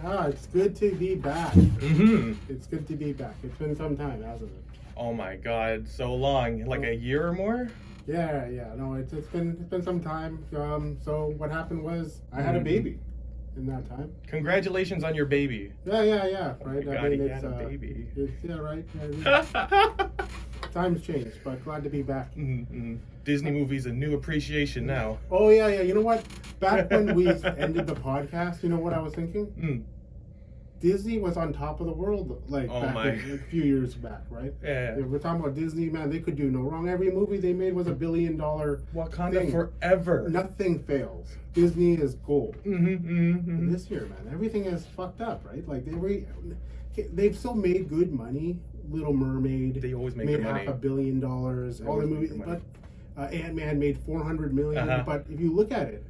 It's good to be back. Mm-hmm. It's good to be back. It's been some time, hasn't it? Oh my God, so long, like a year or more. Yeah. No, it's been some time. So what happened was I had a baby in that time. Congratulations on your baby. Yeah. Right. Oh my God, he had a baby. Right. Times changed, but glad to be back. Mm-hmm. Disney movies, a new appreciation now. Oh yeah. You know what? Back when we ended the podcast, you know what I was thinking? Disney was on top of the world, like a few years back, right? Yeah. We're talking about Disney, man. They could do no wrong. Every movie they made was $1 billion. Wakanda thing. forever. Nothing fails. Disney is gold. Mm-hmm. This year, man, everything is fucked up, right? Like they've still made good money. Little Mermaid. They always make made good money. $500 million. All the movies, but Ant-Man made $400 million. But if you look at it,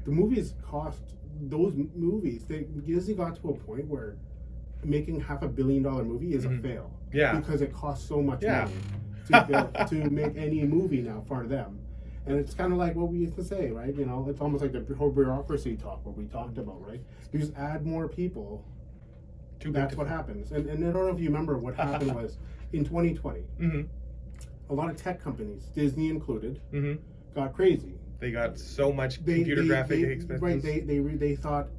the movies cost. Those movies, Disney got to a point where making $500 million movie is a fail. Yeah. Because it costs so much money to make any movie now for them. And it's kind of like what we used to say, right? You know, it's almost like the whole bureaucracy talk, what we talked about, right? You just add more people, that's what happens. And I don't know if you remember what happened was in 2020, a lot of tech companies, Disney included, got crazy. They got so much computer graphic expenses. Right, they thought,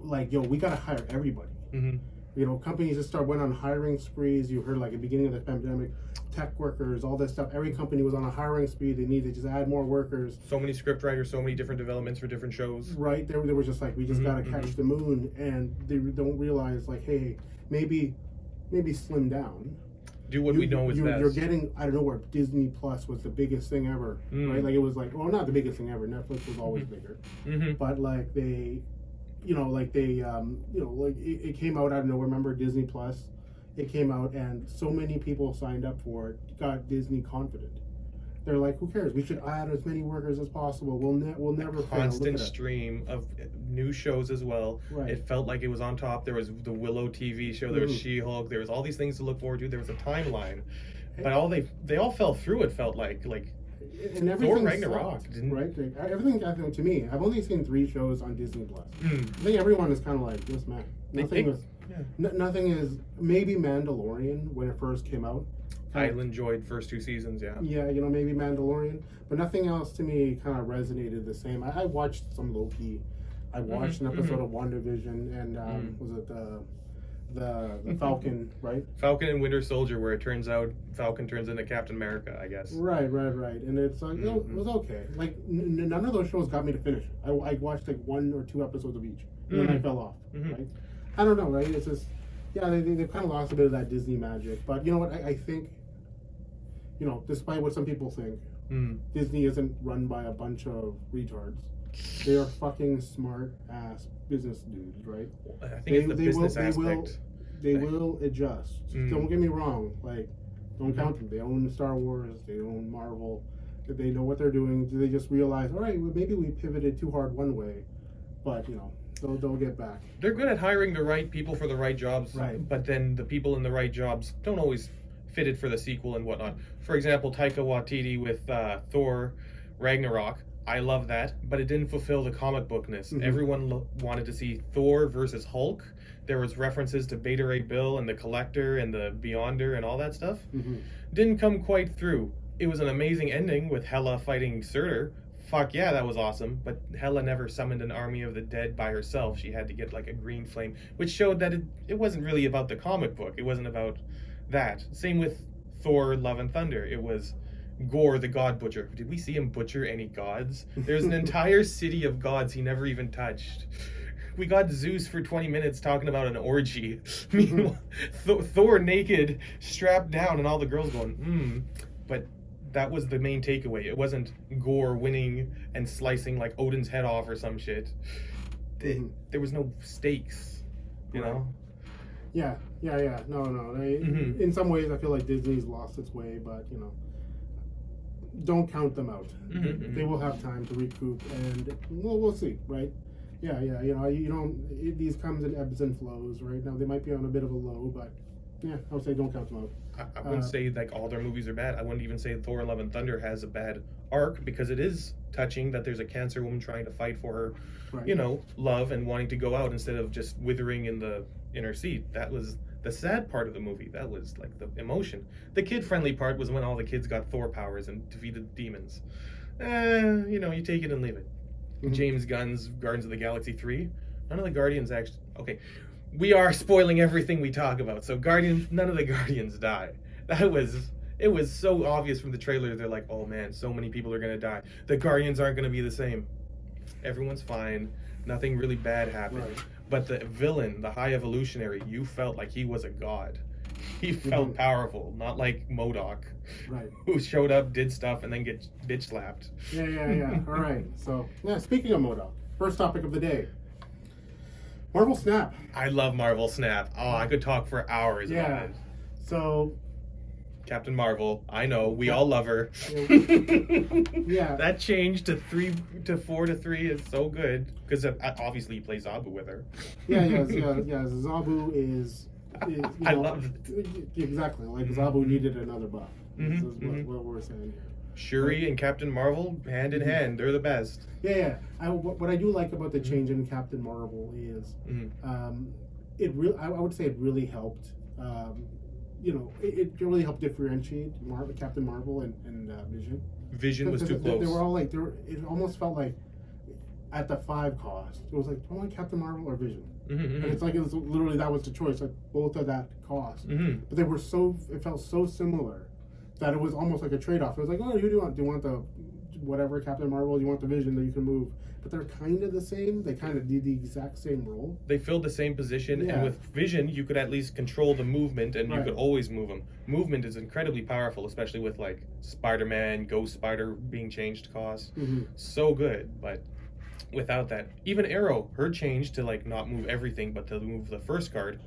like, yo, we gotta hire everybody. You know, companies just went on hiring sprees. You heard, like, at the beginning of the pandemic, tech workers, all this stuff. Every company was on a hiring spree. They needed to just add more workers. So many script writers, so many different developments for different shows. Right, they were just like, we just gotta catch the moon, and they don't realize, like, hey, maybe slim down. Do what we know is best. You're getting, I don't know, where Disney Plus was the biggest thing ever, right? Like, it was like, well, not the biggest thing ever. Netflix was always bigger, but like it came out out of nowhere. Remember Disney Plus? It came out, and so many people signed up for it. Got Disney confident. They're like, who cares? We should add as many workers as possible. We'll never fail. Constant stream of new shows as well. Right. It felt like it was on top. There was the Willow TV show. There was She-Hulk. There was all these things to look forward to. There was a timeline, but they all fell through. It felt like and Thor Ragnarok didn't. Right. Everything. I think, to me, I've only seen 3 shows on Disney Plus. I think everyone is kind of like this, man. Nothing is. Maybe Mandalorian when it first came out. I enjoyed first 2 seasons, yeah. Yeah, you know, maybe Mandalorian, but nothing else to me kind of resonated the same. I watched some Loki. I watched an episode of WandaVision, and was it the Falcon, right? Falcon and Winter Soldier, where it turns out Falcon turns into Captain America, I guess. Right. And it's like, you know, it was okay. Like, none of those shows got me to finish it. I watched like 1 or 2 episodes of each, and then I fell off, right? I don't know, right? It's just, yeah, they've kind of lost a bit of that Disney magic. But you know what? I think, you know, despite what some people think, Disney isn't run by a bunch of retards. They are fucking smart ass business dudes, right? I think it's the business aspect. They will adjust. Don't get me wrong. Like, don't count them. They own Star Wars. They own Marvel. They know what they're doing. Do they just realize, all right, well, maybe we pivoted too hard one way, but you know, they'll get back. They're good at hiring the right people for the right jobs, but then the people in the right jobs don't always fit it for the sequel and whatnot. For example, Taika Waititi with Thor Ragnarok. I love that, but it didn't fulfill the comic bookness. Everyone wanted to see Thor versus Hulk. There was references to Beta Ray Bill and the Collector and the Beyonder and all that stuff. Didn't come quite through. It was an amazing ending with Hela fighting Surtur. Fuck yeah, that was awesome. But Hela never summoned an army of the dead by herself. She had to get like a green flame, which showed that it wasn't really about the comic book. It wasn't about that. Same with Thor Love and Thunder. It was Gore the God Butcher. Did we see him butcher any gods? There's an entire city of gods he never even touched. We got Zeus for 20 minutes talking about an orgy. Meanwhile, Thor naked, strapped down, and all the girls going, But that was the main takeaway. It wasn't Gore winning and slicing like Odin's head off or some shit. There was no stakes, you know? Yeah. No. In some ways, I feel like Disney's lost its way, but, you know, don't count them out. They will have time to recoup, and we'll see, right? Yeah. You know, these comes in ebbs and flows. Right now, they might be on a bit of a low, but Yeah, I would say don't count them out. I wouldn't say like all their movies are bad. I wouldn't even say Thor: Love and Thunder has a bad arc, because it is touching that there's a cancer woman trying to fight for her, Right. love and wanting to go out instead of just withering in her seat. That was the sad part of the movie. That was like the emotion. The kid-friendly part was when all the kids got Thor powers and defeated demons. You take it and leave it. Mhm. James Gunn's Guardians of the Galaxy 3. None of the Guardians actually. Okay, we are spoiling everything we talk about. So none of the Guardians die. It was so obvious from the trailer. They're like, oh man, so many people are gonna die. The Guardians aren't gonna be the same. Everyone's fine. Nothing really bad happened. Right. But the villain, the High Evolutionary, you felt like he was a god. He felt powerful, not like MODOK, Right. who showed up, did stuff, and then get bitch slapped. Yeah. All right. So, yeah, speaking of MODOK, first topic of the day. Marvel Snap. I love Marvel Snap. Oh, I could talk for hours about it. So, Captain Marvel, I know, we all love her. yeah. That change to 4 to 3 is so good, because obviously he plays Zabu with her. Yeah. Zabu is I love it. Exactly. Like Zabu needed another buff. This is what we're saying here. Shuri and Captain Marvel, hand in hand, they're the best. Yeah. What I do like about the change in Captain Marvel is, I would say it really helped. It really helped differentiate Captain Marvel and Vision. Vision was too close. They were all like, it almost felt like at the 5 cost, it was like, do I want Captain Marvel or Vision? And it's like, it was literally, that was the choice, like both of that cost. But they were it felt so similar that it was almost like a trade-off. It was like, oh, who do you want? Do you want the whatever Captain Marvel? Do you want the Vision that you can move? But they're kind of the same. They kind of did the exact same role. They filled the same position, and with Vision, you could at least control the movement, and you could always move them. Movement is incredibly powerful, especially with like Spider-Man, Ghost Spider being changed cost. So good, but without that, even Arrow, her change to like not move everything, but to move the first card,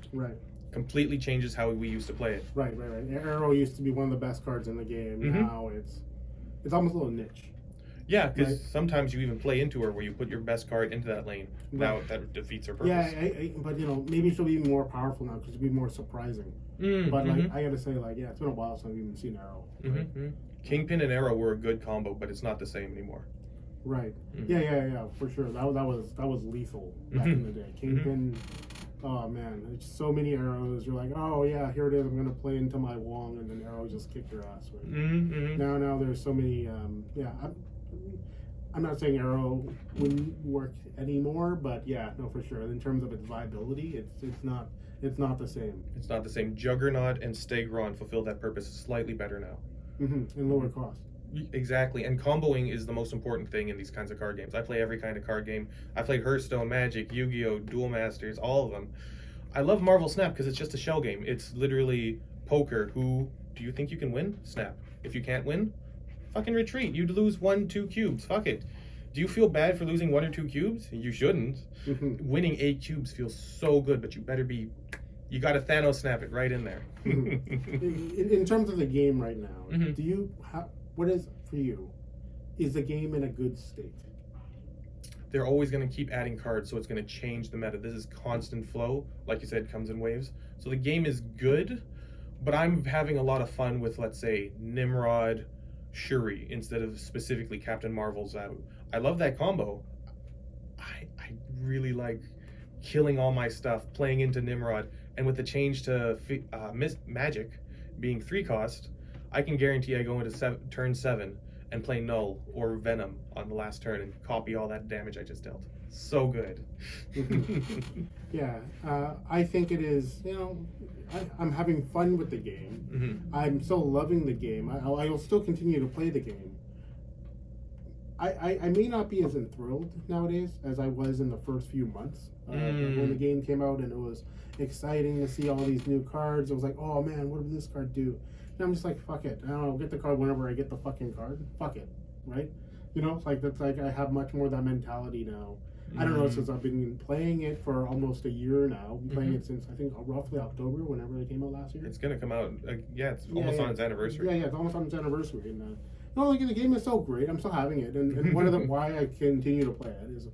completely changes how we used to play it. Right. Arrow used to be one of the best cards in the game. Now it's almost a little niche. Yeah, because sometimes you even play into her where you put your best card into that lane. Now that defeats her purpose. Yeah, but maybe she'll be more powerful now because it'll be more surprising. But like, I gotta say, like, it's been a while since I've even seen Arrow. Right? Kingpin and Arrow were a good combo, but it's not the same anymore. Right. Yeah, for sure. That was lethal back in the day. Kingpin. Oh man, there's so many arrows. You're like, oh yeah, here it is. I'm gonna play into my Wong, and then Arrow just kick your ass. Right? Now there's so many. I'm not saying Arrow wouldn't work anymore, but yeah, no, for sure. In terms of its viability, it's not the same. It's not the same. Juggernaut and Stegron fulfill that purpose slightly better now. And lower cost. Exactly, and comboing is the most important thing in these kinds of card games. I play every kind of card game. I played Hearthstone, Magic, Yu-Gi-Oh, Duel Masters, all of them. I love Marvel Snap because it's just a shell game. It's literally poker. Who do you think you can win? Snap. If you can't win, fucking retreat. You'd lose 1-2 cubes. Fuck it. Do you feel bad for losing 1 or 2 cubes? You shouldn't. Winning 8 cubes feels so good, but you gotta Thanos snap it right in there. In terms of the game right now, what is for you? Is the game in a good state? They're always going to keep adding cards, so it's going to change the meta. This is constant flow, like you said, comes in waves. So the game is good, but I'm having a lot of fun with, let's say, Nimrod, Shuri, instead of specifically Captain Marvel's out. I love that combo. I really like killing all my stuff, playing into Nimrod, and with the change to Magic being 3 cost, I can guarantee I go into turn 7 and play Null or Venom on the last turn and copy all that damage I just dealt. So good. Yeah, I think it is, I'm having fun with the game. I'm still loving the game. I will still continue to play the game. I may not be as enthralled nowadays as I was in the first few months when the game came out, and it was exciting to see all these new cards. I was like, oh man, what did this card do? And I'm just like, fuck it. I'll get the card whenever I get the fucking card. Fuck it, right? It's like that's like I have much more of that mentality now. I don't know, since I've been playing it for almost a year now. I've been playing it since I think roughly October, whenever it came out last year. It's gonna come out. It's almost on its anniversary. Yeah, it's almost on its anniversary. And the game is so great. I'm still having it, and one of the why I continue to play it is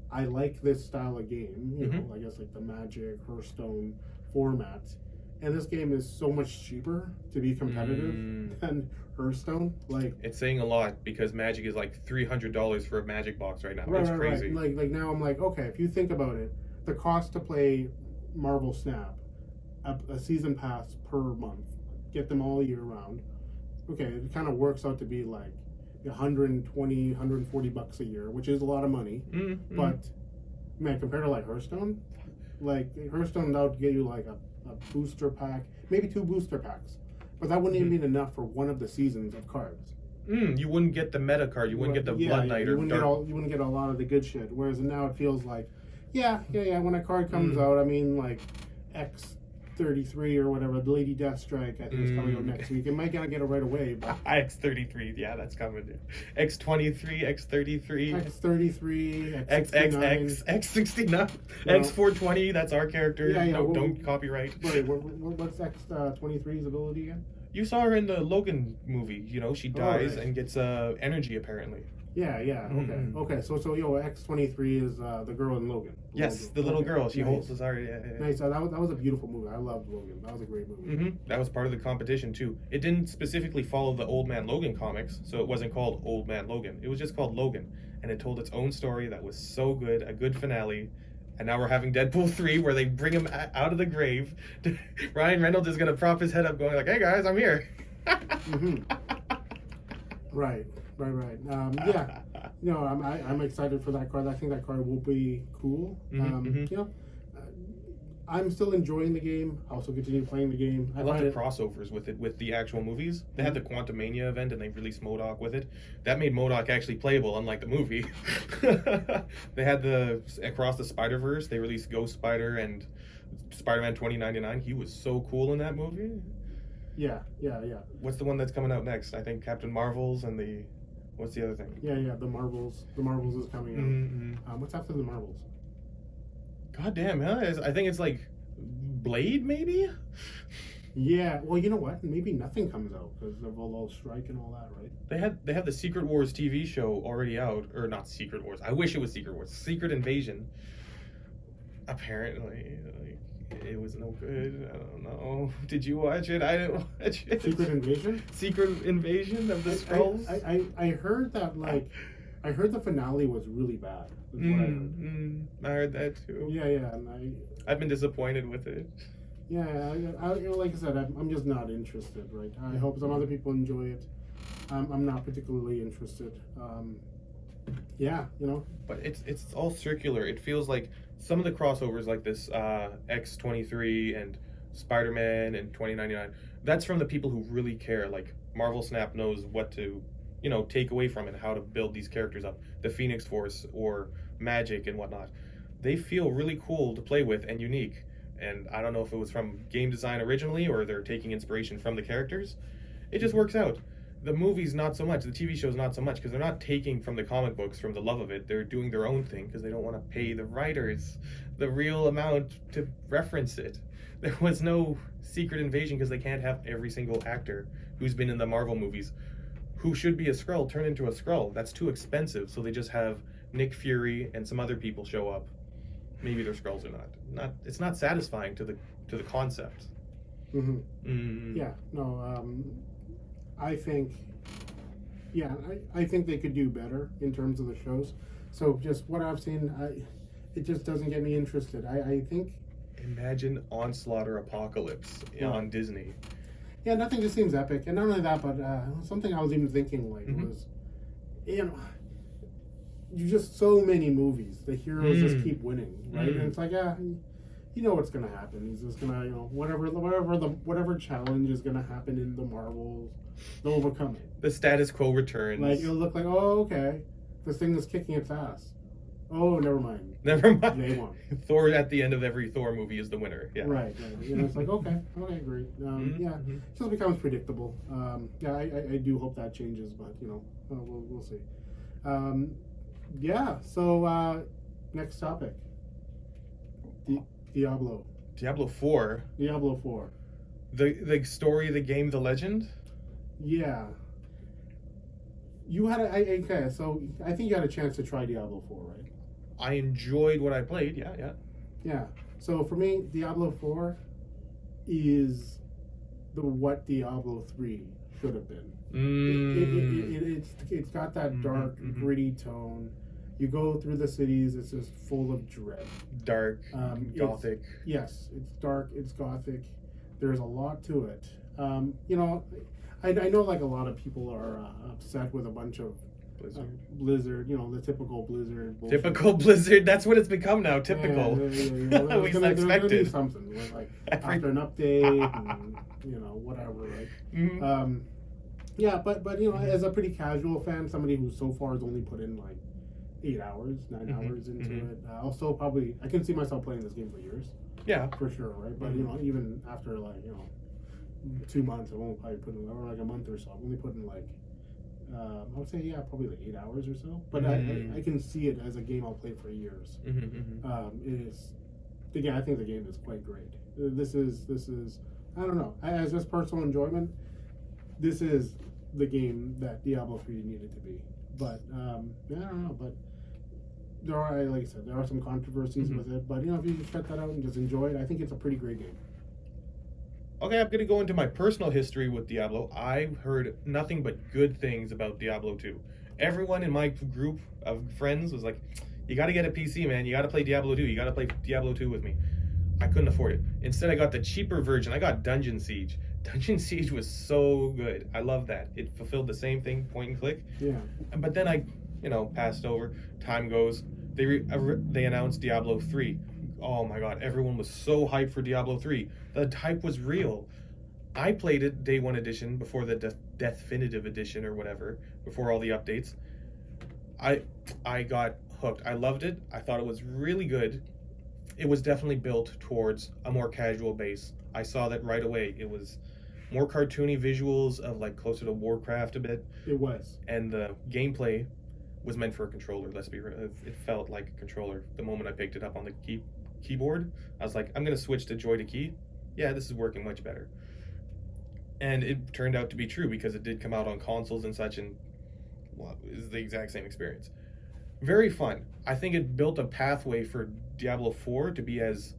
I like this style of game. I guess like the Magic, Hearthstone formats. and this game is so much cheaper to be competitive than Hearthstone. Like, it's saying a lot because Magic is like $300 for a Magic box right now. It's crazy. Right. Like now I'm like, okay, if you think about it, the cost to play Marvel Snap, a season pass per month, get them all year round. Okay, it kind of works out to be like 120, 140 bucks a year, which is a lot of money. But man, compared to like Hearthstone that would get you like a booster pack, maybe 2 booster packs, but that wouldn't even be enough for one of the seasons of cards. You wouldn't get the meta card. You wouldn't get the Blood Knight you or you wouldn't get a lot of the good shit. Whereas now it feels like, when a card comes out, I mean, like X33 or whatever, the Lady Deathstrike, I think is coming out next week. It might not get it right away, but X33, yeah, that's coming. X23, X33, X33, XXX, X69, X420. That's our character. Don't copyright. Wait, what's X23's ability again? You saw her in the Logan movie. You know, she dies and gets energy apparently. Okay. So X23 is the girl in Logan. Yes, the little girl. She holds the sorry. Nice. That was a beautiful movie. I loved Logan. That was a great movie. That was part of the competition too. It didn't specifically follow the Old Man Logan comics, so it wasn't called Old Man Logan. It was just called Logan, and it told its own story that was so good, a good finale. And now we're having Deadpool 3 where they bring him out of the grave. Ryan Reynolds is gonna prop his head up, going like, "Hey guys, I'm here." Right. I'm excited for that card. I think that card will be cool. I'm still enjoying the game. I also continue playing the game. I love the crossovers with it, with the actual movies. They had the Quantumania event and they released MODOK with it. That made MODOK actually playable, unlike the movie. They had Across the Spider-Verse. They released Ghost Spider and Spider-Man 2099. He was so cool in that movie. Yeah. What's the one that's coming out next? I think Captain Marvel's and what's the other thing? Yeah, the Marvels. The Marvels is coming out. What's after the Marvels? God damn, I think it's like Blade, maybe? Yeah, well, you know what? Maybe nothing comes out because of a little strike and all that, right? They have the Secret Wars TV show already out, or not Secret Wars. I wish it was Secret Wars. Secret Invasion. Apparently, it was no good. I don't know. Did you watch it? I didn't watch it. Secret Invasion? Secret Invasion of the Skrulls? I heard that, I heard the finale was really bad. I heard that too. Yeah, and I've been disappointed with it. Yeah, like I said, I'm just not interested, right? I hope some other people enjoy it. I'm not particularly interested. But it's all circular. It feels like some of the crossovers, like this X23 and Spider-Man and 2099, that's from the people who really care. Like Marvel Snap knows what to, take away from it, how to build these characters up. The Phoenix Force or Magic and whatnot. They feel really cool to play with and unique. And I don't know if it was from game design originally or they're taking inspiration from the characters. It just works out. The movies, not so much. The TV shows, not so much, because they're not taking from the comic books, from the love of it. They're doing their own thing because they don't want to pay the writers the real amount to reference it. There was no Secret Invasion because they can't have every single actor who's been in the Marvel movies who should be a Skrull turn into a Skrull. That's too expensive, so they just have Nick Fury and some other people show up. Maybe they're Skrulls or not. It's not satisfying to the concept. Yeah, no, I think they could do better in terms of the shows. So just what I've seen, it just doesn't get me interested. I think. Imagine Onslaught or Apocalypse on Disney. Yeah, nothing just seems epic, and not only that, but something I was even thinking was, you just so many movies. The heroes just keep winning, right? And it's like, you know what's gonna happen. He's just gonna, whatever challenge is gonna happen in the Marvels, they'll overcome it. The status quo returns. Like it'll look like, oh, okay, this thing is kicking its ass. Oh, never mind. Never mind. They won. Thor at the end of every Thor movie is the winner. Yeah. Right. It's like okay, great. It just becomes predictable. I do hope that changes, but we'll see. So next topic. Diablo 4. Diablo 4. The story, the game, the legend? Yeah. You had so I think you had a chance to try Diablo 4, right? I enjoyed what I played, yeah. Yeah. So for me, Diablo 4, is what Diablo 3 should have been. It's got that dark, gritty tone. You go through the cities, it's just full of dread. Dark, gothic. Yes, it's dark, it's gothic. There's a lot to it. You know, I know like a lot of people are upset with a bunch of Blizzard, you know, the typical Blizzard bullshit. Typical Blizzard, that's what it's become now, typical. Yeah. We expected. Something, like after an update and, you know, whatever, right? Yeah, but you know, as a pretty casual fan, somebody who so far has only put in like 8 hours, 9 hours into it, also probably, I can see myself playing this game for years. Yeah. For sure, right? But, you know, even after like, you know, 2 months, I won't probably put in, or like a month or so, I've only put in like, I would say, yeah, probably like 8 hours or so. But I can see it as a game I'll play for years. It is, again, I think the game is quite great. This is, I don't know, as just personal enjoyment, this is the game that Diablo 3 needed to be. But, yeah, I don't know, but there are, like I said, there are some controversies with it. But, you know, if you just check that out and just enjoy it, I think it's a pretty great game. Okay, I'm going to go into my personal history with Diablo. I've heard nothing but good things about Diablo 2. Everyone in my group of friends was like, you got to get a PC, man. You got to play Diablo 2. You got to play Diablo 2 with me. I couldn't afford it. Instead, I got the cheaper version. I got Dungeon Siege. Dungeon Siege was so good. I love that. It fulfilled the same thing, point and click. Yeah. But then I, you know, passed over. Time goes. They announced Diablo 3. Oh my god, everyone was so hyped for Diablo 3. The hype was real. I played it Day 1 edition before the Definitive edition or whatever, before all the updates. I got hooked. I loved it. I thought it was really good. It was definitely built towards a more casual base. I saw that right away. It was more cartoony visuals of like closer to Warcraft a bit. It was. And the gameplay was meant for a controller, let's be real. It felt like a controller. The moment I picked it up on the keyboard, I was like, I'm going to switch to joy to key. Yeah, this is working much better. And it turned out to be true because it did come out on consoles and such, and well, it was the exact same experience. Very fun. I think it built a pathway for Diablo 4 to be as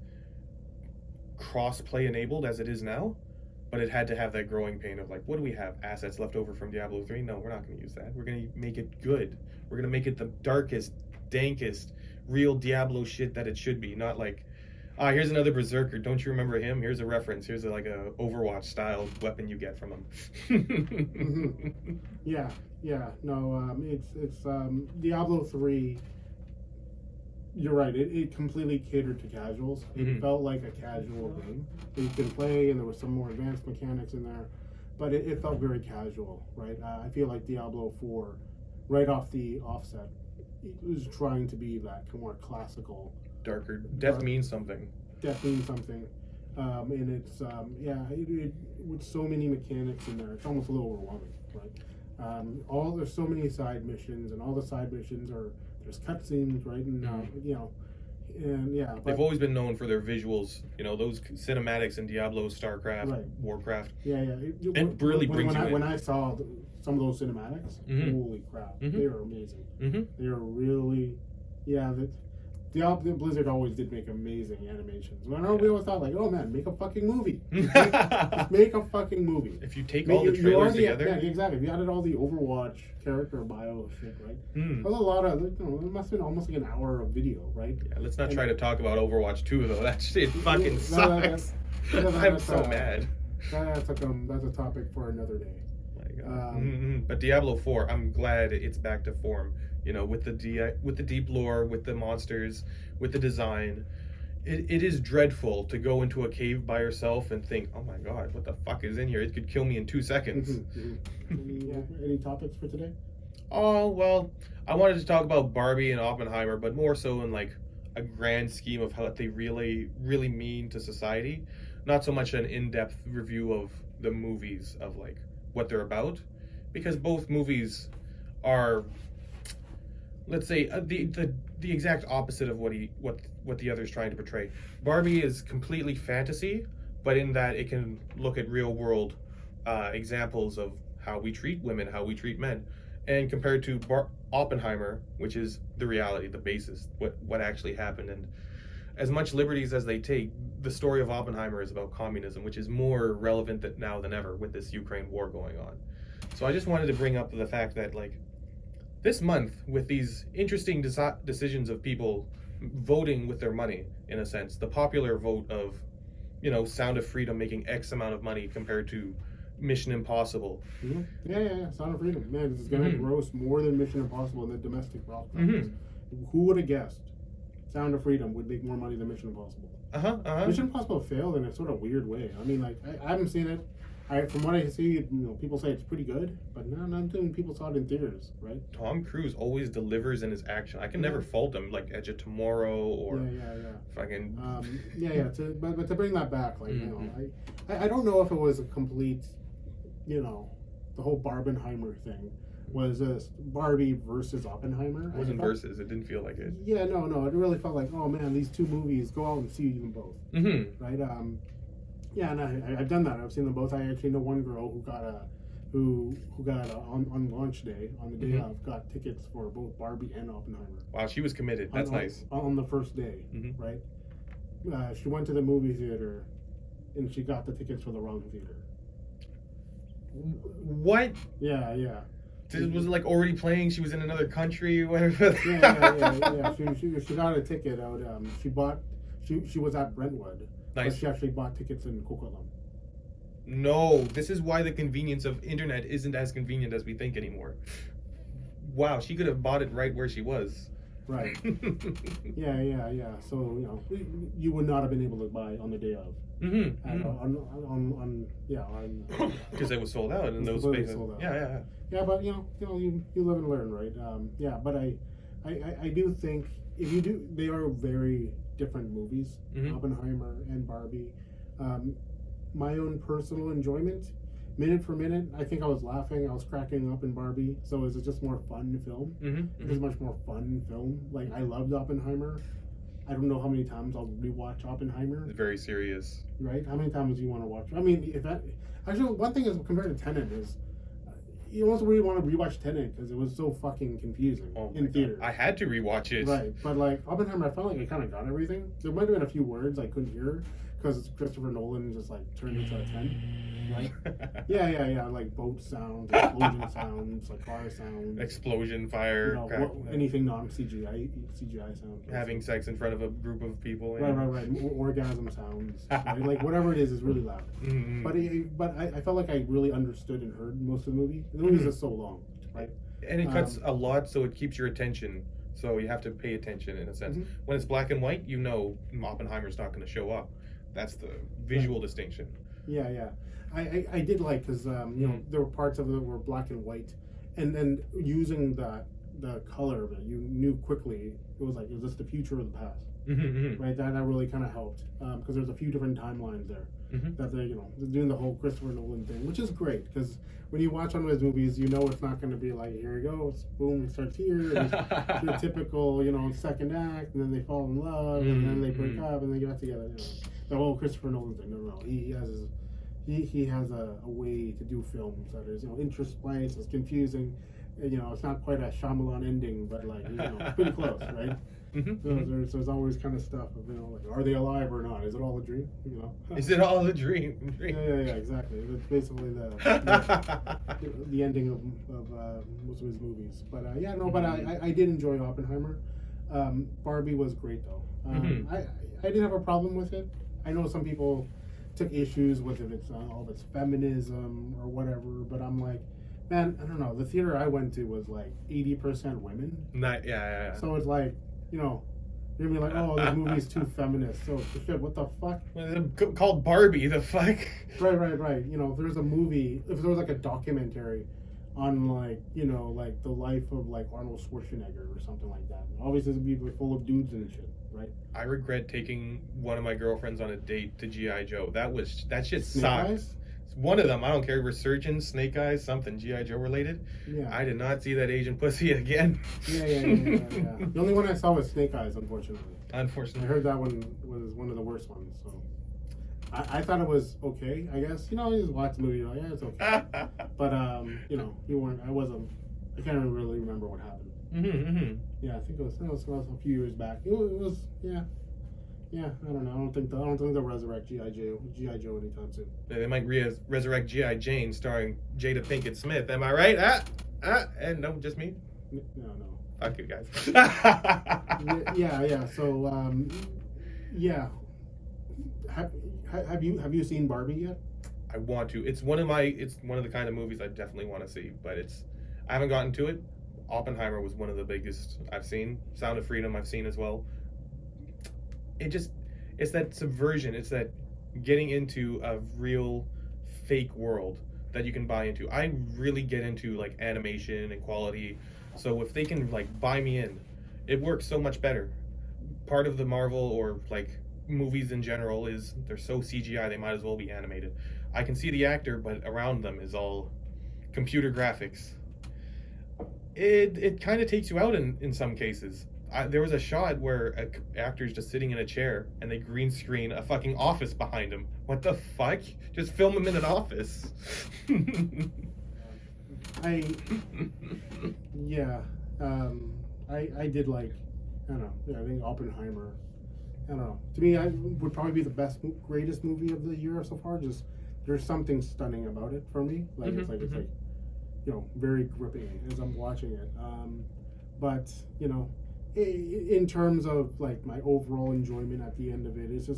cross-play enabled as it is now, but it had to have that growing pain of like, what do we have? Assets left over from Diablo 3? No, we're not going to use that. We're going to make it good. We're going to make it the darkest, dankest, real Diablo shit that it should be. Not like, here's another Berserker. Don't you remember him? Here's a reference. Here's like a Overwatch style weapon you get from him. Yeah. No, it's Diablo 3. You're right. It completely catered to casuals. It felt like a casual game that you can play, and there was some more advanced mechanics in there, but it felt very casual, right? I feel like Diablo 4, right off the offset, it was trying to be that more classical. Darker. Death means something. Death means something. And it's, with so many mechanics in there, it's almost a little overwhelming, right? There's so many side missions, and all the side missions there's cutscenes, right? And, you know, and yeah. They've always been known for their visuals, you know, those cinematics in Diablo, StarCraft, right. Warcraft. Yeah. It really brings you in. When I saw some of those cinematics, holy crap, they are amazing. They are really, Blizzard always did make amazing animations. We always thought like, oh man, make a fucking movie. Make a fucking movie. If you take all the trailers together. Yeah, exactly. If you added all the Overwatch character bio shit, right? There's a lot of, it must have been almost like an hour of video, right? Yeah, let's not try to talk about Overwatch 2 though. That shit fucking sucks. I'm so mad. That's a topic for another day. But Diablo 4, I'm glad it's back to form. You know, with the deep lore, with the monsters, with the design. It is dreadful to go into a cave by yourself and think, oh my god, what the fuck is in here? It could kill me in 2 seconds. Any topics for today? Oh, well, I wanted to talk about Barbie and Oppenheimer, but more so in like a grand scheme of how they really, really mean to society. Not so much an in-depth review of the movies, of like what they're about, because both movies are, let's say, the exact opposite of what the other is trying to portray. Barbie is completely fantasy, but in that it can look at real world examples of how we treat women, how we treat men, and compared to Oppenheimer, which is the reality, the basis, what actually happened. And as much liberties as they take, the story of Oppenheimer is about communism, which is more relevant now than ever with this Ukraine war going on. So I just wanted to bring up the fact that, like, this month, with these interesting decisions of people voting with their money, in a sense, the popular vote of, Sound of Freedom making X amount of money compared to Mission Impossible. Mm-hmm. Yeah. Sound of Freedom. Man, this is going to gross more than Mission Impossible in the domestic box office. Who would have guessed Sound of Freedom would make more money than Mission Impossible? Mission Impossible failed in a sort of weird way. I mean, like, I haven't seen it. From what I see, people say it's pretty good, but not too many people saw it in theaters, right? Tom Cruise always delivers in his action. I can never fault him, like Edge of Tomorrow or fucking. But to bring that back, like, I don't know if it was a complete, the whole Barbenheimer thing was Barbie versus Oppenheimer. It wasn't versus. It didn't feel like it. Yeah, no. It really felt like, oh man, these two movies, go out and see them both, right? Yeah, and I've done that. I've seen them both. I actually know one girl who got on launch day, on the day of, got tickets for both Barbie and Oppenheimer. Wow, she was committed. That's nice. On the first day, right? She went to the movie theater, and she got the tickets for the wrong theater. What? Yeah. Was it like already playing? She was in another country, whatever. Yeah. She got a ticket out. She was at Brentwood. Nice. But she actually bought tickets in Coquitlam. No, this is why the convenience of internet isn't as convenient as we think anymore. Wow, she could have bought it right where she was. Right. Yeah. So you would not have been able to buy on the day of. Because it was sold out in those spaces. Yeah, but you live and learn, right? But I do think they are very different movies, Oppenheimer and Barbie. My own personal enjoyment, minute for minute, I think I was laughing, I was cracking up in Barbie. So it was just more fun film. It was much more fun film. Like, I loved Oppenheimer. I don't know how many times I'll rewatch Oppenheimer. It's very serious. Right? How many times do you want to watch? I mean, actually, one thing is, compared to Tenet, is you also really want to rewatch Tenet because it was so fucking confusing in theaters. I had to rewatch it. Right, but like Oppenheimer, I felt like I kind of got everything. There might have been a few words I couldn't hear because Christopher Nolan just like turned into a 10. Right? Yeah. Like boat sounds, explosion sounds, like car sounds, explosion, fire, anything non-CGI sounds. Having sex in front of a group of people. Right. Orgasm sounds. Right? Like whatever it is really loud. But I felt like I really understood and heard most of the movie. The movie's just so long, right? And it cuts a lot, so it keeps your attention. So you have to pay attention in a sense. When it's black and white, Oppenheimer's not going to show up. That's the visual distinction. Yeah. I did like because there were parts of it that were black and white, and then using the color of it, you knew quickly it was this the future or the past, right? That really kind of helped because there's a few different timelines there that they're doing the whole Christopher Nolan thing, which is great because when you watch one of his movies, it's not going to be like, here it goes, boom, it starts here, and the typical second act, and then they fall in love, and then they break up, and they get back together. The whole Christopher Nolan thing. No, he has a way to do films that is interest place. It's confusing. It's not quite a Shyamalan ending, but pretty close, right? There's always kind of stuff of are they alive or not? Is it all a dream? Is it all a dream? Yeah, exactly. It's basically the ending of most of his movies. But I did enjoy Oppenheimer. Barbie was great though. I didn't have a problem with it. I know some people took issues with if it's all of its feminism or whatever, but I'm like, man, I don't know. The theater I went to was like 80% women. Yeah. So it's like, you're gonna be like, oh, this movie's too feminist. So shit, what the fuck? Called Barbie, the fuck? Right. There's a movie. If there was like a documentary on like the life of like Arnold Schwarzenegger or something like that. Obviously, it'd be full of dudes and shit, right? I regret taking one of my girlfriends on a date to G.I. Joe. That shit Snake sucks. Eyes? One of them, I don't care, Resurgence, Snake Eyes, something G.I. Joe related. Yeah. I did not see that Asian pussy again. Yeah. The only one I saw was Snake Eyes, unfortunately. I heard that one was one of the worst ones, so. I thought it was okay, I guess. You just watch the movie, you're like, yeah, it's okay. But, you weren't, I can't really remember what happened. Yeah, I think it was a few years back. It was Yeah, I don't know. I don't think they'll resurrect GI Joe anytime soon. They might resurrect GI Jane, starring Jada Pinkett Smith. Am I right? And no, just me. No. Fuck you guys. Yeah. So, yeah. Have you seen Barbie yet? I want to. It's one of the kind of movies I definitely want to see, but I haven't gotten to it. Oppenheimer was one of the biggest I've seen. Sound of Freedom I've seen as well. It's that subversion. It's that getting into a real fake world that you can buy into. I really get into like animation and quality. So if they can like buy me in, it works so much better. Part of the Marvel or like movies in general is they're so CGI they might as well be animated. I can see the actor, but around them is all computer graphics. It kind of takes you out in some cases. There was a shot where an actor's just sitting in a chair and they green screen a fucking office behind him. What the fuck? Just film him in an office. I did like, I don't know. Yeah, I think Oppenheimer. I don't know. To me, I would probably be the greatest movie of the year so far. Just there's something stunning about it for me. Like it's like very gripping as I'm watching it. But in terms of like my overall enjoyment at the end of it, it's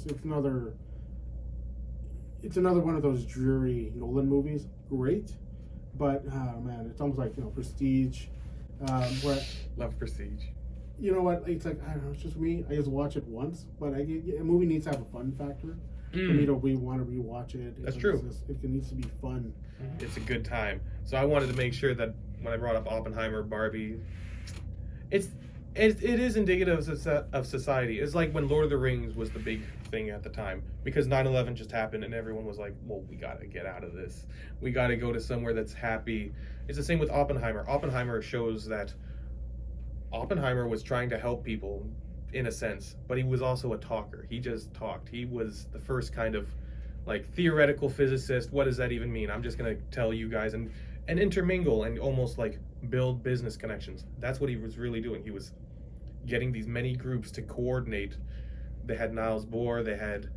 another one of those dreary Nolan movies. Great, but man, it's almost like Prestige. Where Love Prestige. You know what? It's like I don't know. It's just me. I just watch it once, but a movie needs to have a fun factor for me to want to rewatch it. That's true. It needs to be fun. It's a good time. So I wanted to make sure that when I brought up Oppenheimer, Barbie, it is indicative of society. It's like when Lord of the Rings was the big thing at the time, because 9/11 just happened and everyone was like, well, we gotta get out of this. We gotta go to somewhere that's happy. It's the same with Oppenheimer. Oppenheimer shows that Oppenheimer was trying to help people in a sense, but he was also a talker. He just talked. He was the first kind of like theoretical physicist. What does that even mean? I'm just gonna tell you guys and intermingle and almost like build business connections. That's what he was really doing. He was getting these many groups to coordinate. They had Niels Bohr, they had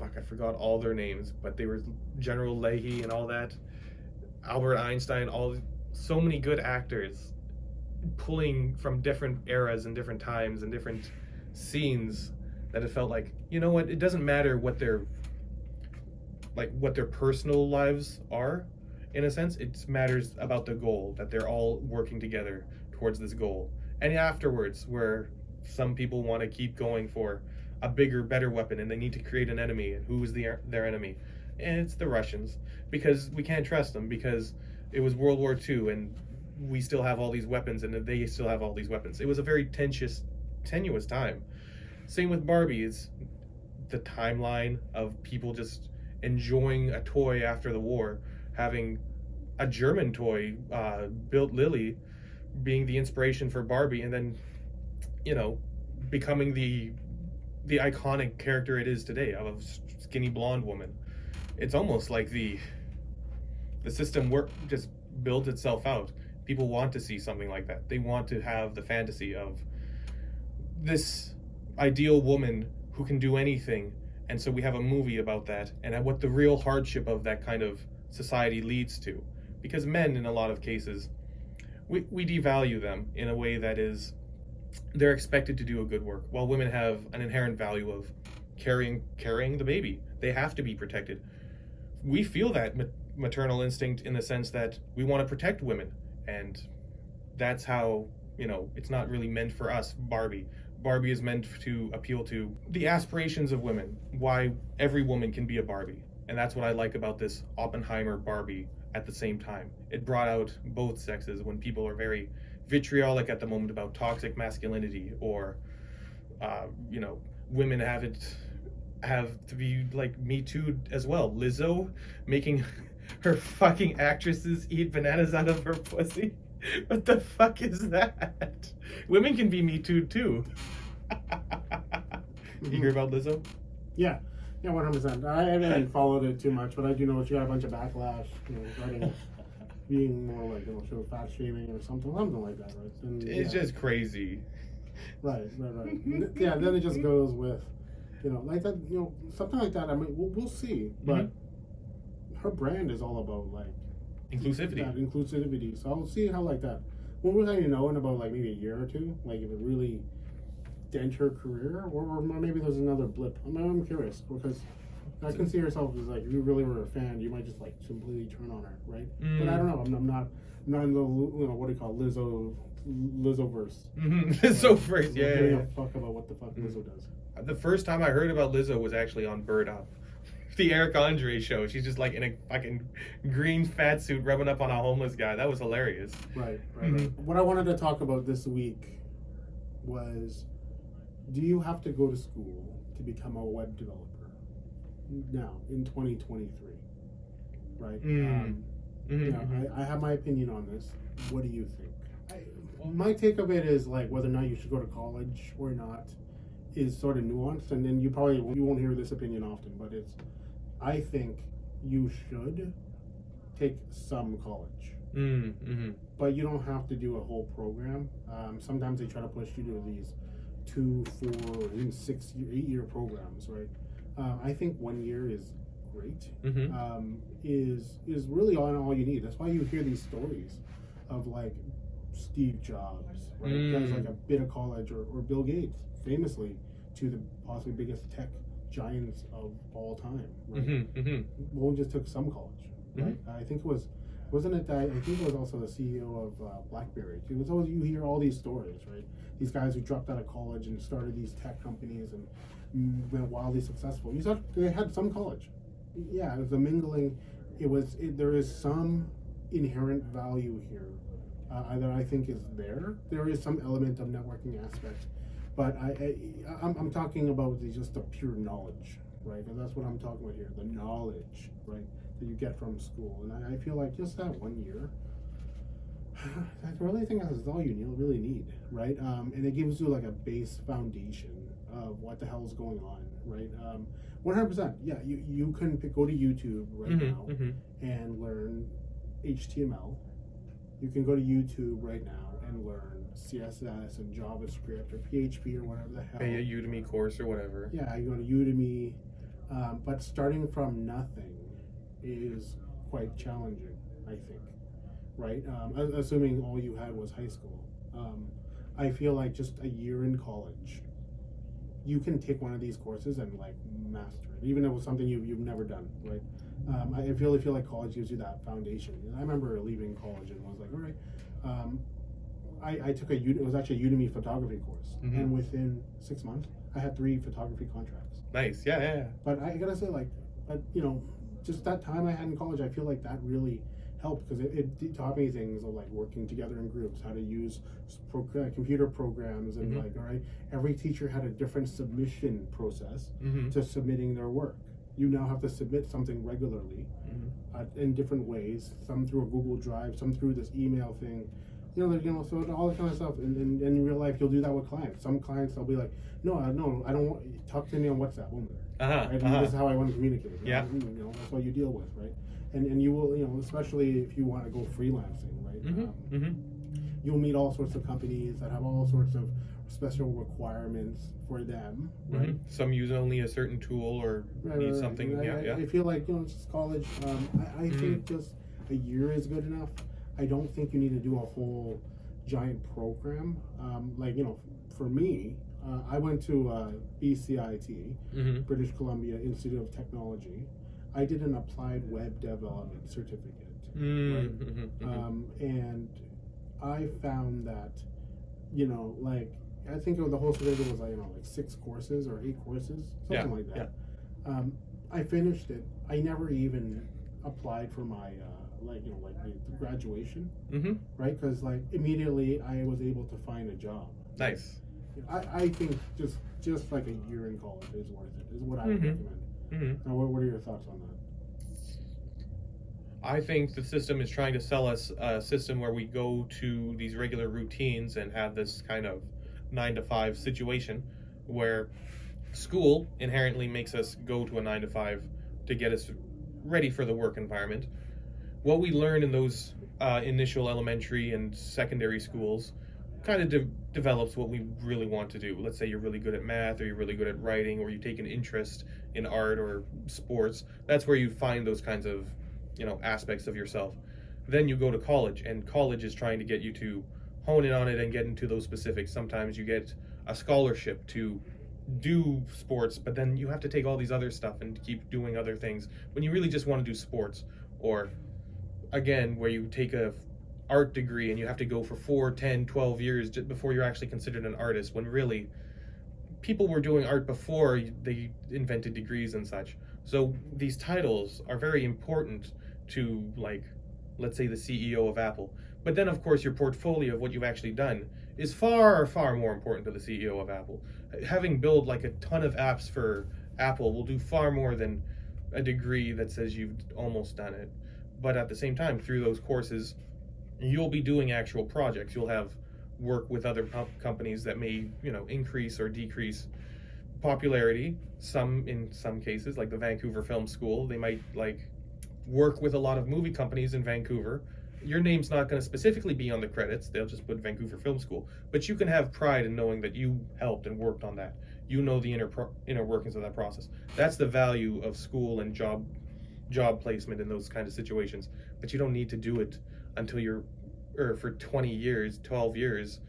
I forgot all their names, but they were General Leahy and all that, Albert Einstein, so many good actors pulling from different eras and different times and different scenes that it felt like, you know what, it doesn't matter what their personal lives are. In a sense, it matters about the goal, that they're all working together towards this goal. And afterwards, where some people want to keep going for a bigger, better weapon, and they need to create an enemy, and who is their enemy? And it's the Russians, because we can't trust them, because it was World War II, and we still have all these weapons, and they still have all these weapons. It was a very tenuous time. Same with Barbie. It's the timeline of people just enjoying a toy after the war, having a German toy built Lily being the inspiration for Barbie, and then becoming the iconic character it is today of a skinny blonde woman. It's almost like the system just built itself out. People want to see something like that. They want to have the fantasy of this ideal woman who can do anything. And so we have a movie about that and what the real hardship of that kind of society leads to. Because men, in a lot of cases, we devalue them in a way that is, they're expected to do a good work, while women have an inherent value of carrying the baby. They have to be protected. We feel that maternal instinct in the sense that we want to protect women. And that's how, it's not really meant for us, Barbie. Barbie is meant to appeal to the aspirations of women, why every woman can be a Barbie. And that's what I like about this Oppenheimer Barbie at the same time. It brought out both sexes when people are very vitriolic at the moment about toxic masculinity, or, women have to be like Me Too as well. Lizzo making her fucking actresses eat bananas out of her pussy. What the fuck is that? Women can be Me Too too. You hear about Lizzo? Yeah, 100%. I haven't followed it too much, but I do know she got a bunch of backlash, regarding being more like, sort of fat shaming or something like that, right? And, it's just crazy. Right. Yeah, then it just goes with, You know, like that. You know, something like that. I mean, we'll see. But her brand is all about like inclusivity. That inclusivity. So I'll see how like that. When will I know in about like maybe a year or two? Like if it really dent her career, or maybe there's another blip. I'm curious because I can see herself as like if you really were a fan, you might just like completely turn on her, right? But I don't know. I'm not in the what do you call it, Lizzo-verse. Lizzo-verse, yeah. Giving a fuck about what the fuck Lizzo does. The first time I heard about Lizzo was actually on Bird Up, the Eric Andre show. She's just like in a fucking green fat suit rubbing up on a homeless guy. That was hilarious. Right. What I wanted to talk about this week was, do you have to go to school to become a web developer now in 2023? Right. You know, I have my opinion on this. What do you think? My take of it is like whether or not you should go to college or not is sort of nuanced, and then you won't hear this opinion often, but I think you should take some college, but you don't have to do a whole program. Sometimes they try to push you to these 2, 4, even 6, 8-year programs, right? I think 1 year is great. Is really all you need. That's why you hear these stories of like Steve Jobs, right? Guys like a bit of college, or Bill Gates, famously, to the possibly biggest tech giants of all time. Right? One just took some college, right? I think it was. Wasn't it that? I think it was also the CEO of BlackBerry. It was always, you hear all these stories, right? These guys who dropped out of college and started these tech companies and went wildly successful. You thought they had some college. Yeah, it was a mingling. There is some inherent value here that I think is there. There is some element of networking aspect, but I'm talking about just the pure knowledge, right? Because that's what I'm talking about here, the knowledge, right, that you get from school. And I feel like just that 1 year, I really think that's all you really need, right? And it gives you like a base foundation of what the hell is going on, right? 100%. Yeah, you can go to YouTube right now and learn HTML. You can go to YouTube right now and learn CSS and JavaScript or PHP or whatever the hell. Pay a Udemy course or whatever. Yeah, you go to Udemy, but starting from nothing is quite challenging, I think, right? Assuming all you had was high school. I feel like just a year in college, you can take one of these courses and like master it, even if it was something you've never done, right? I feel like college gives you that foundation. And I remember leaving college and was like, all right. I took it was actually a Udemy photography course, and within 6 months, I had 3 photography contracts. Nice, yeah. But I gotta say, like, you know, just that time I had in college, I feel like that really helped because it taught me things of like working together in groups, how to use computer programs, and like, all right, every teacher had a different submission process to submitting their work. You now have to submit something regularly in different ways, some through a Google Drive, some through this email thing. So all that kind of stuff. And in real life, you'll do that with clients. Some clients, they'll be like, no, I don't want, talk to me on WhatsApp only. Right? This is how I want to communicate. Yeah. That's what you deal with, right? And you will, especially if you want to go freelancing, right? You'll meet all sorts of companies that have all sorts of special requirements for them, right? Some use only a certain tool or need something. Yeah. I feel like, just college, I think just a year is good enough. I don't think you need to do a whole giant program. For me, I went to BCIT, British Columbia Institute of Technology. I did an applied web development certificate, right? And I found that, I think the whole certificate was like 6 courses or 8 courses, something like that. Yeah. I finished it. I never even applied for my my graduation, right? Because immediately I was able to find a job. Nice. I think just like a year in college is worth it. Is what I would recommend. Now, what are your thoughts on that? I think the system is trying to sell us a system where we go to these regular routines and have this kind of 9-to-5 situation where school inherently makes us go to a 9-to-5 to get us ready for the work environment. What we learn in those initial elementary and secondary schools kind of develops what we really want to do. Let's say you're really good at math, or you're really good at writing, or you take an interest in art or sports. That's where you find those kinds of, aspects of yourself. Then you go to college, and college is trying to get you to hone in on it and get into those specifics. Sometimes you get a scholarship to do sports, but then you have to take all these other stuff and keep doing other things when you really just want to do sports. Or again, where you take a art degree and you have to go for 4, 10, 12 years before you're actually considered an artist, when really people were doing art before they invented degrees and such. So these titles are very important to, like, let's say the CEO of Apple. But then, of course, your portfolio of what you've actually done is far, far more important to the CEO of Apple. Having built like a ton of apps for Apple will do far more than a degree that says you've almost done it. But at the same time, through those courses, you'll be doing actual projects. You'll have work with other companies that may, increase or decrease popularity. In some cases, like the Vancouver Film School, they might work with a lot of movie companies in Vancouver. Your name's not going to specifically be on the credits. They'll just put Vancouver Film School. But you can have pride in knowing that you helped and worked on that. You know the inner workings of that process. That's the value of school and job placement in those kind of situations. But you don't need to do it until for 20 years, 12 years,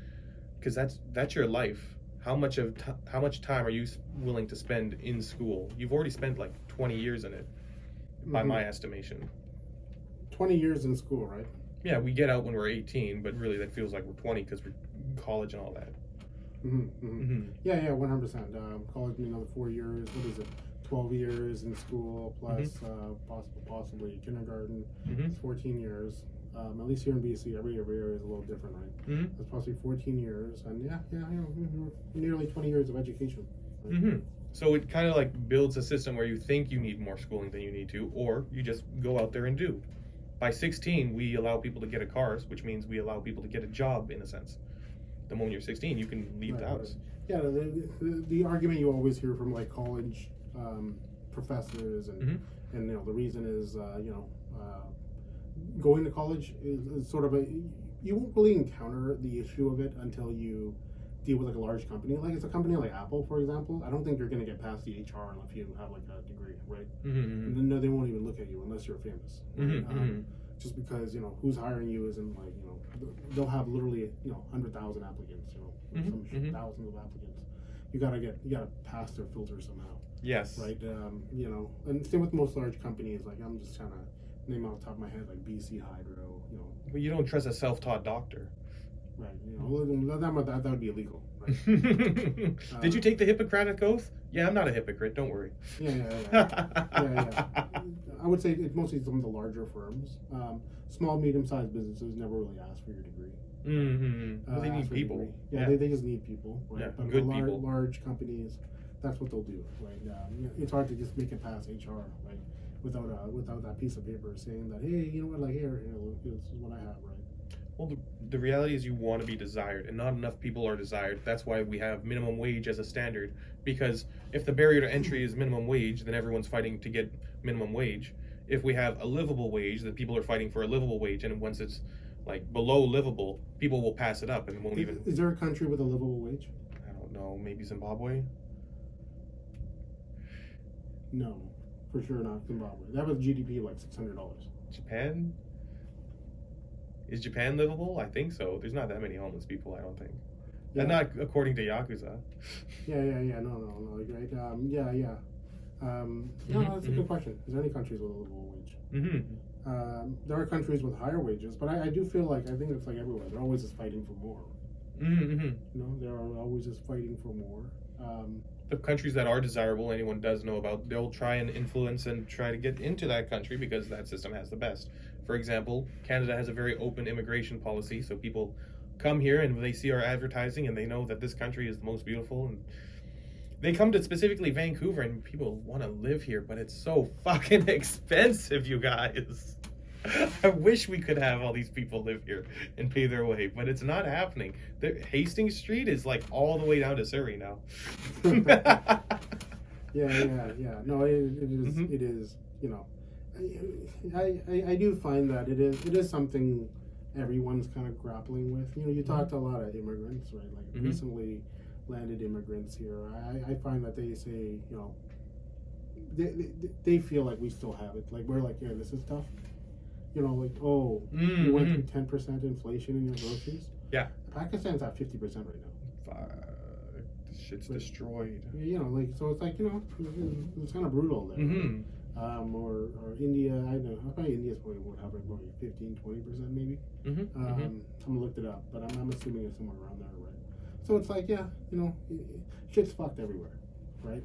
because that's your life. How much time are you willing to spend in school? You've already spent 20 years in it, by my estimation. 20 years in school, right? Yeah, we get out when we're 18, but really that feels like we're 20 because we're in college and all that. Yeah, 100%. College, another 4 years. What is it? 12 years in school plus possibly kindergarten. It's 14 years. At least here in BC, every area is a little different, right? It's possibly 14 years, and nearly 20 years of education. Right? So it kind of builds a system where you think you need more schooling than you need to, or you just go out there and do. By 16, we allow people to get a car, which means we allow people to get a job, in a sense. The moment you're 16, you can leave the house. Yeah, the argument you always hear from college professors and the reason is going to college is sort of you won't really encounter the issue of it until you deal with a large company. It's a company like Apple, for example. I don't think you're going to get past the HR if you have a degree, right? No, they won't even look at you unless you're famous. Right? Just because who's hiring you isn't they'll have literally 100,000 applicants, thousands of applicants. You gotta pass their filter somehow. Yes. Right. And same with most large companies. I'm just trying to name off the top of my head, BC Hydro. But you don't trust a self-taught doctor. Right. That would be illegal. Right? Did you take the Hippocratic Oath? Yeah, I'm not a hypocrite. Don't worry. Yeah. I would say it's mostly some of the larger firms. Small, medium-sized businesses never really ask for your degree. Well, they need people. Yeah, they just need people. Right? Yeah, but good people. Large companies, that's what they'll do. Right? It's hard to just make it past HR, right? Without that piece of paper saying that, hey, you know what, here, this is what I have, right? Well, the reality is you want to be desired, and not enough people are desired. That's why we have minimum wage as a standard, because if the barrier to entry is minimum wage, then everyone's fighting to get minimum wage. If we have a livable wage, then people are fighting for a livable wage, and once it's below livable, people will pass it up and won't even... Is there a country with a livable wage? I don't know, maybe Zimbabwe? No, for sure not Zimbabwe. That was GDP $600. Japan? Is Japan livable? I think so. There's not that many homeless people, I don't think. Yeah. And not according to Yakuza. Yeah. No. Right. No, that's a good question. Is there any countries with a livable wage? There are countries with higher wages, but I do feel I think it's everywhere. They're always just fighting for more. They're always just fighting for more. The countries that are desirable, anyone does know about, they'll try and influence and try to get into that country because that system has the best. For example, Canada has a very open immigration policy, so people come here and they see our advertising and they know that this country is the most beautiful, and they come to specifically Vancouver and people want to live here, but it's so fucking expensive, you guys. I wish we could have all these people live here and pay their way, but it's not happening. Hastings Street is all the way down to Surrey now. Yeah. No, it is. I do find that it is something everyone's kind of grappling with. You know, you talk to a lot of immigrants, right? Like recently landed immigrants here. I find that they say, you know, they feel like we still have it. Like we're like, yeah, this is tough. You know, like, oh, you went through 10% inflation in your groceries. Yeah. Pakistan's at 50% right now. This shit's destroyed. You know, like, so it's like, you know, it's kind of brutal there. Right? Or India, I don't know. I probably India's probably would have like maybe 15-20% maybe. Someone looked it up, but I'm assuming it's somewhere around there, right? So it's like, yeah, you know, shit's fucked everywhere, right?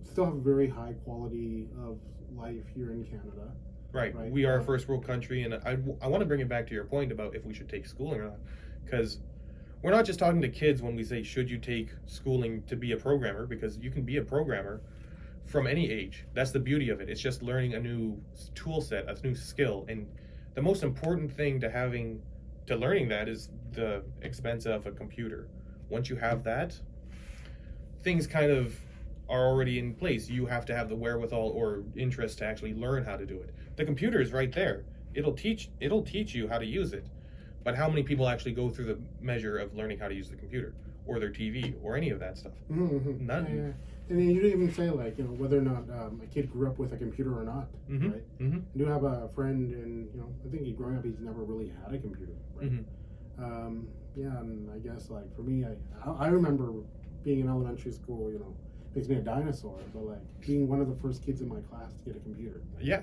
Still have a very high quality of life here in Canada. Right. We are a first world country, and I want to bring it back to your point about if we should take schooling or not, because we're not just talking to kids when we say should you take schooling to be a programmer, because you can be a programmer from any age. That's the beauty of it. It's just learning a new tool set, a new skill, and the most important thing to learning that is the expense of a computer. Once you have that, things kind of are already in place. You have to have the wherewithal or interest to actually learn how to do it. The computer is right there. It'll teach you how to use it. But how many people actually go through the measure of learning how to use the computer or their TV or any of that stuff? None. Yeah. And then you don't even say, like, you know, whether or not a kid grew up with a computer or not, right? I do have a friend, and, you know, I think growing up, he's never really had a computer, right? Yeah, and I guess, like, for me, I remember being in elementary school, you know, makes me a dinosaur, but like being one of the first kids in my class to get a computer. Yeah,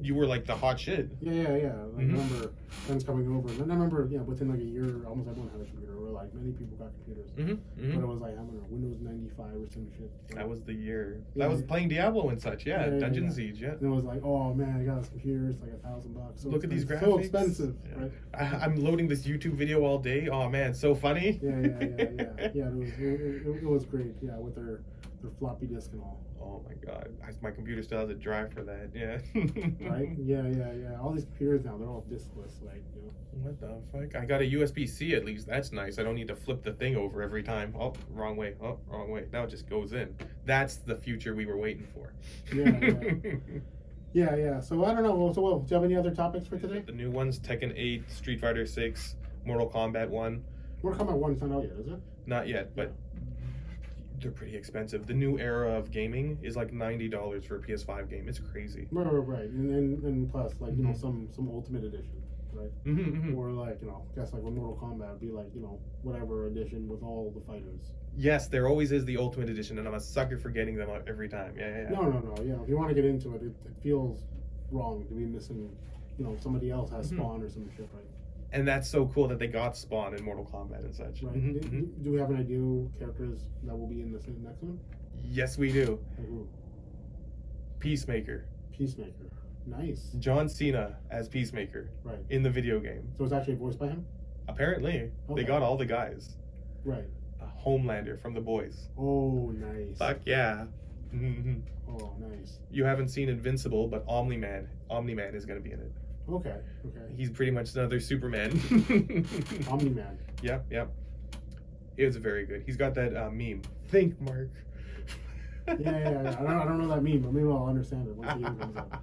you were like the hot shit. Yeah. Like, I remember friends coming over, and then I remember, you know, within like a year, almost everyone had a computer, or like many people got computers. But it was like, I don't know, Windows 95 or some shit. That was the year. That was playing Diablo and such. Yeah, Dungeon Siege. Yeah. And it was like, oh man, I got this computer. It's like $1,000. So look at these graphics. So expensive, right? I'm loading this YouTube video all day. Oh man, so funny. Yeah. It was great. Yeah, with their floppy disk and all. Oh my god, my computer still has a drive for that. Yeah. Right? Yeah. All these computers now, they're all diskless, like, you know. What the fuck? I got a USB-C at least. That's nice. I don't need to flip the thing over every time. Oh, wrong way. Oh, wrong way. Now it just goes in. That's the future we were waiting for. Yeah. So I don't know. So, do you have any other topics for today? The new ones: Tekken 8, Street Fighter 6, Mortal Kombat 1. Mortal Kombat 1 is not out yet, is it? Not yet, but they're pretty expensive. The new era of gaming is like $90 for a PS5 game. It's crazy. Right. And plus, like, you know, some Ultimate Edition, right? Or like, you know, I guess like with Mortal Kombat would be like, you know, whatever edition with all the fighters. Yes, there always is the Ultimate Edition, and I'm a sucker for getting them every time. Yeah. No. Yeah, if you want to get into it, it feels wrong to be missing, you know, somebody else has Spawn or some shit, right? And that's so cool that they got Spawn in Mortal Kombat and such. Right. Do we have an idea characters that will be in the next one? Yes, we do. Peacemaker. Nice. John Cena as Peacemaker. Right. In the video game. So it's actually voiced by him? Apparently. Okay. They got all the guys. Right. Homelander from The Boys. Oh, nice. Fuck yeah. Oh, nice. You haven't seen Invincible, but Omni-Man is going to be in it. Okay. He's pretty much another Superman. Omni-Man. Yep. It was very good. He's got that meme. Think, Mark. Yeah. I don't know that meme, but maybe I'll understand it once the game comes out.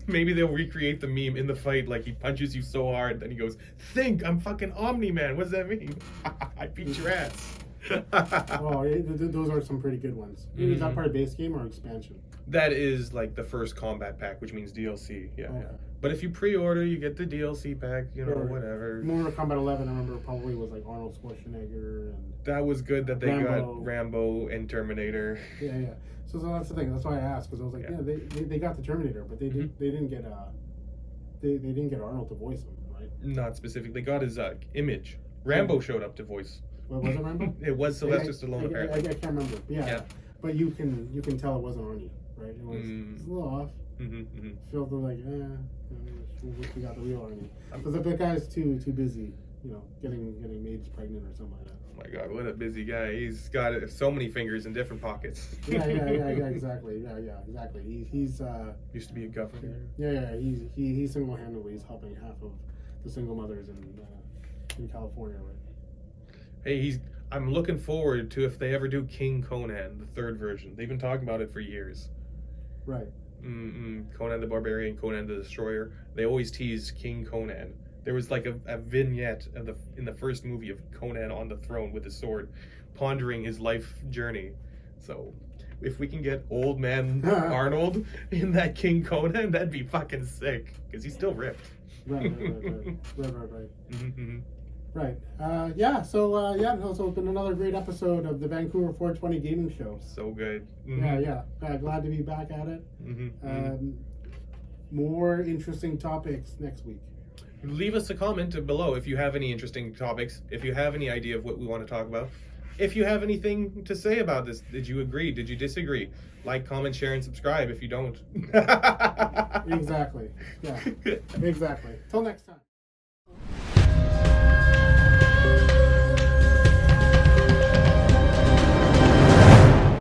Maybe they'll recreate the meme in the fight, like he punches you so hard, then he goes, "Think, I'm fucking Omni-Man." What does that mean? I beat your ass. Those are some pretty good ones. Is that part of base game or expansion? That is like the first combat pack, which means DLC. Yeah. But if you pre-order, you get the DLC pack. You know, whatever. Mortal Kombat 11, I remember probably was like Arnold Schwarzenegger and. That was good that they got Rambo and Terminator. Yeah. So that's the thing. That's why I asked, because I was like, they got the Terminator, but they didn't get they didn't get Arnold to voice him, right? Not specific. They got his image. Rambo showed up to voice. Was it Rambo? It was Sylvester Stallone. Apparently. I can't remember. Yeah. But you can tell it wasn't Arnie, right? It was a little off. Felt like, we got the real Arnie. Because the guy's too busy, you know, getting maids pregnant or something like that. Oh my God, what a busy guy! He's got so many fingers in different pockets. Yeah, exactly. Yeah, exactly. He's used to be a governor. Yeah. He's single-handedly helping half of the single mothers in California, right? Hey, I'm looking forward to if they ever do King Conan, the third version. They've been talking about it for years. Right. Conan the Barbarian, Conan the Destroyer. They always tease King Conan. There was like a vignette in the first movie of Conan on the throne with his sword, pondering his life journey. So, if we can get old man Arnold in that King Conan, that'd be fucking sick. Because he's still ripped. Right. Mm-hmm. Right. So it's been another great episode of the Vancouver 420 Gaming Show. So good. Glad to be back at it. More interesting topics next week. Leave us a comment below if you have any interesting topics, if you have any idea of what we want to talk about. If you have anything to say about this, did you agree? Did you disagree? Like, comment, share, and subscribe if you don't. Exactly. Yeah. Exactly. Till next time.